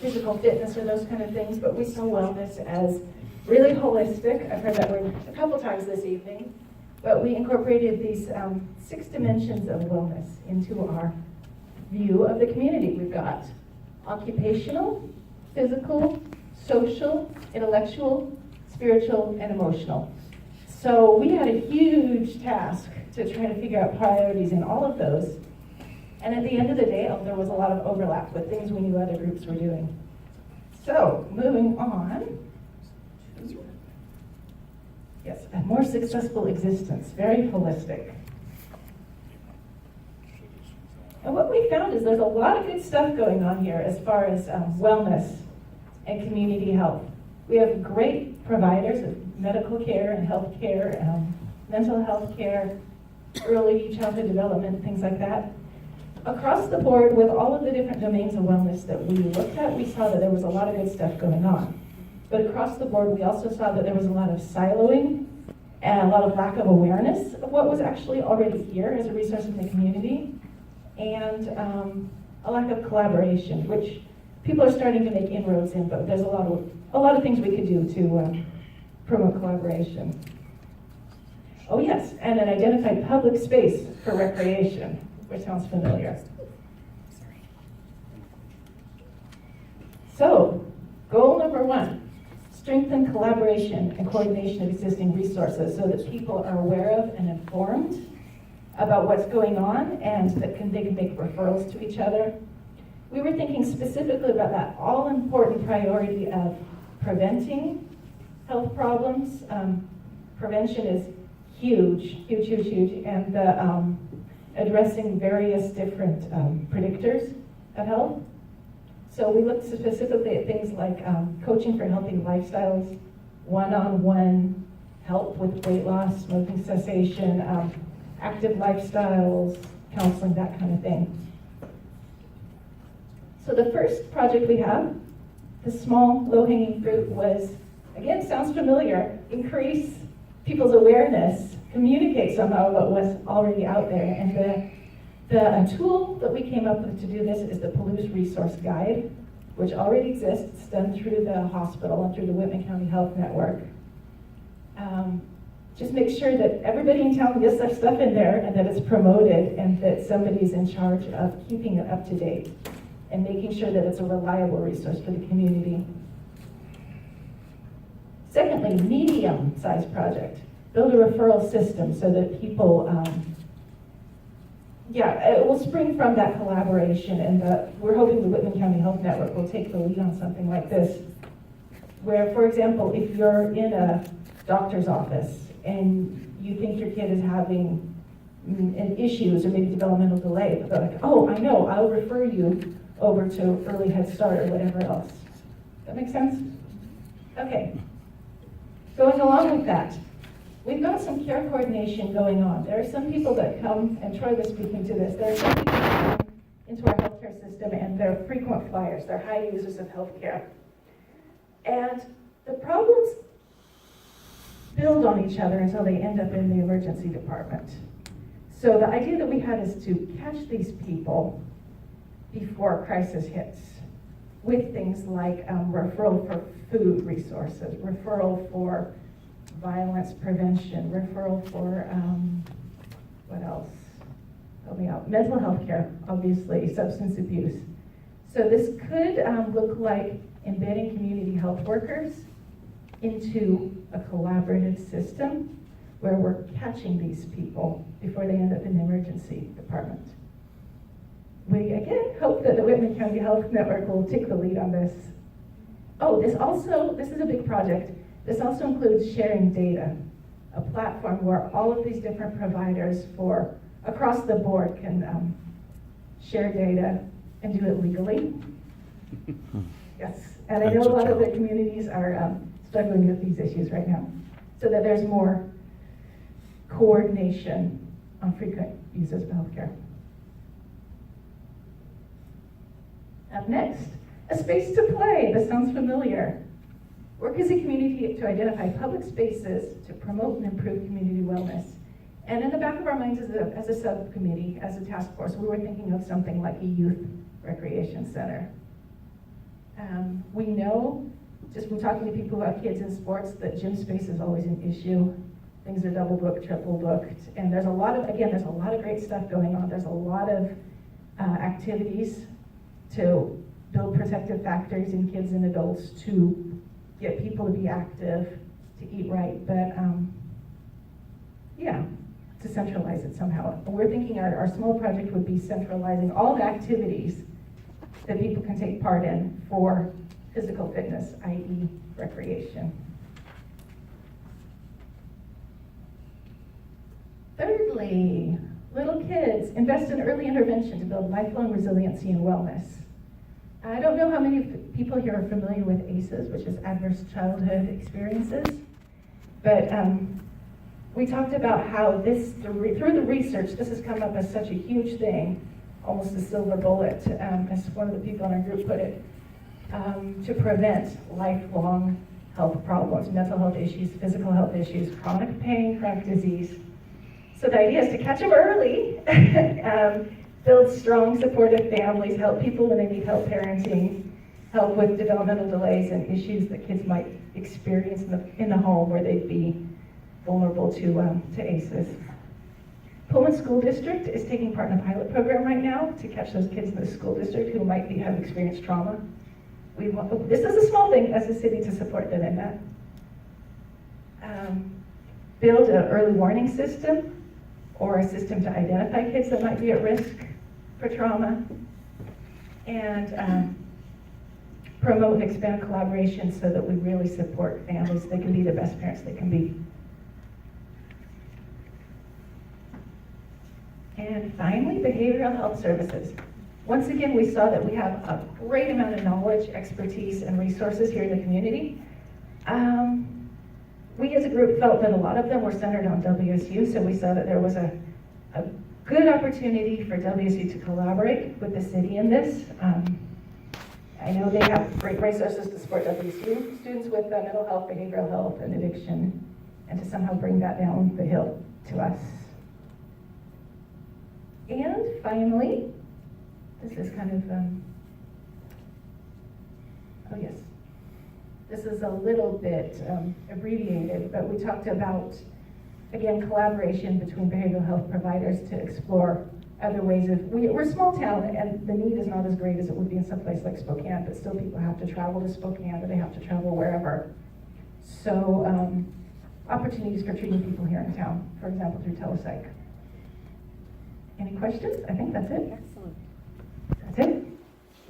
physical fitness or those kind of things, but we saw wellness as really holistic. I've heard that word a couple times this evening, but we incorporated these 6 dimensions of wellness into our view of the community. We've got occupational, physical, social, intellectual, spiritual, and emotional. So we had a huge task to try to figure out priorities in all of those. And at the end of the day, there was a lot of overlap with things we knew other groups were doing. So moving on. Yes, a more successful existence, very holistic. And what we found is there's a lot of good stuff going on here as far as wellness and community health. We have great providers of medical care and health care, mental health care, early childhood development, things like that. Across the board, with all of the different domains of wellness that we looked at, we saw that there was a lot of good stuff going on. But across the board, we also saw that there was a lot of siloing and a lot of lack of awareness of what was actually already here as a resource in the community, and a lack of collaboration, which people are starting to make inroads in, but there's a lot of things we could do to promote collaboration. Oh yes, and an identified public space for recreation, which sounds familiar. So, goal number 1, strengthen collaboration and coordination of existing resources so that people are aware of and informed about what's going on and that they can make referrals to each other. We were thinking specifically about that all-important priority of preventing health problems. Prevention is huge, huge, huge, huge, and addressing various different predictors of health. So we looked specifically at things like coaching for healthy lifestyles, one-on-one help with weight loss, smoking cessation, active lifestyles, counseling, that kind of thing. So the first project we have, the small low-hanging fruit, was, again, sounds familiar, increase people's awareness, communicate somehow about what's already out there. And the tool that we came up with to do this is the Palouse Resource Guide, which already exists, done through the hospital and through the Whitman County Health Network. Just make sure that everybody in town gets their stuff in there and that it's promoted and that somebody's in charge of keeping it up to date and making sure that it's a reliable resource for the community. Secondly, medium-sized project. Build a referral system so that people, it will spring from that collaboration, and we're hoping the Whitman County Health Network will take the lead on something like this, where, for example, if you're in a doctor's office and you think your kid is having issues or maybe developmental delay, they're like, oh, I know, I'll refer you over to Early Head Start or whatever else. That make sense? Okay. Going along with that, we've got some care coordination going on. There are some people that come, and Troy was speaking to this, there are some people that come into our healthcare system and they're frequent flyers, they're high users of healthcare. And the problems build on each other until they end up in the emergency department. So the idea that we had is to catch these people before a crisis hits with things like referral for food resources, referral for violence prevention, referral for, what else? Help me out. Mental health care, obviously, substance abuse. So this could look like embedding community health workers into a collaborative system where we're catching these people before they end up in the emergency department. We, again, hope that the Whitman County Health Network will take the lead on this. Oh, this is a big project. This also includes sharing data, a platform where all of these different providers for across the board can share data and do it legally. Yes, and I know a lot of the communities are struggling with these issues right now, so that there's more coordination on frequent uses of healthcare. Up next, a space to play. This sounds familiar. Work as a community to identify public spaces to promote and improve community wellness. And in the back of our minds as a subcommittee, as a task force, we were thinking of something like a youth recreation center. We know, just from talking to people who have kids in sports, that gym space is always an issue. Things are double booked, triple booked, and there's a lot of great stuff going on. There's a lot of activities to build protective factors in kids and adults to get people to be active, to eat right, but yeah, to centralize it somehow. We're thinking our small project would be centralizing all the activities that people can take part in for physical fitness, i.e. recreation. Thirdly, little kids, invest in early intervention to build lifelong resiliency and wellness. I don't know how many people here are familiar with ACEs, which is Adverse Childhood Experiences, but we talked about how through the research, this has come up as such a huge thing, almost a silver bullet, as one of the people in our group put it, to prevent lifelong health problems, mental health issues, physical health issues, chronic pain, chronic disease. So the idea is to catch them early, build strong, supportive families, help people when they need help parenting, help with developmental delays and issues that kids might experience in the home where they'd be vulnerable to ACEs. Pullman School District is taking part in a pilot program right now to catch those kids in the school district who might have experienced trauma. This is a small thing as a city to support them in that. Build an early warning system or a system to identify kids that might be at risk for trauma. And promote and expand collaboration so that we really support families. They can be the best parents they can be. And finally, behavioral health services. Once again, we saw that we have a great amount of knowledge, expertise, and resources here in the community. We as a group felt that a lot of them were centered on WSU, so we saw that there was a good opportunity for WSU to collaborate with the city in this. I know they have great resources to support WSU students with mental health, behavioral health, and addiction, and to somehow bring that down the hill to us. And finally, this is kind of, oh yes, this is a little bit abbreviated, but we talked about, again, collaboration between behavioral health providers to explore other ways of, we're a small town and the need is not as great as it would be in some place like Spokane, but still people have to travel to Spokane or they have to travel wherever. So opportunities for treating people here in town, for example, through telepsych. Any questions? I think that's it. Excellent. That's it.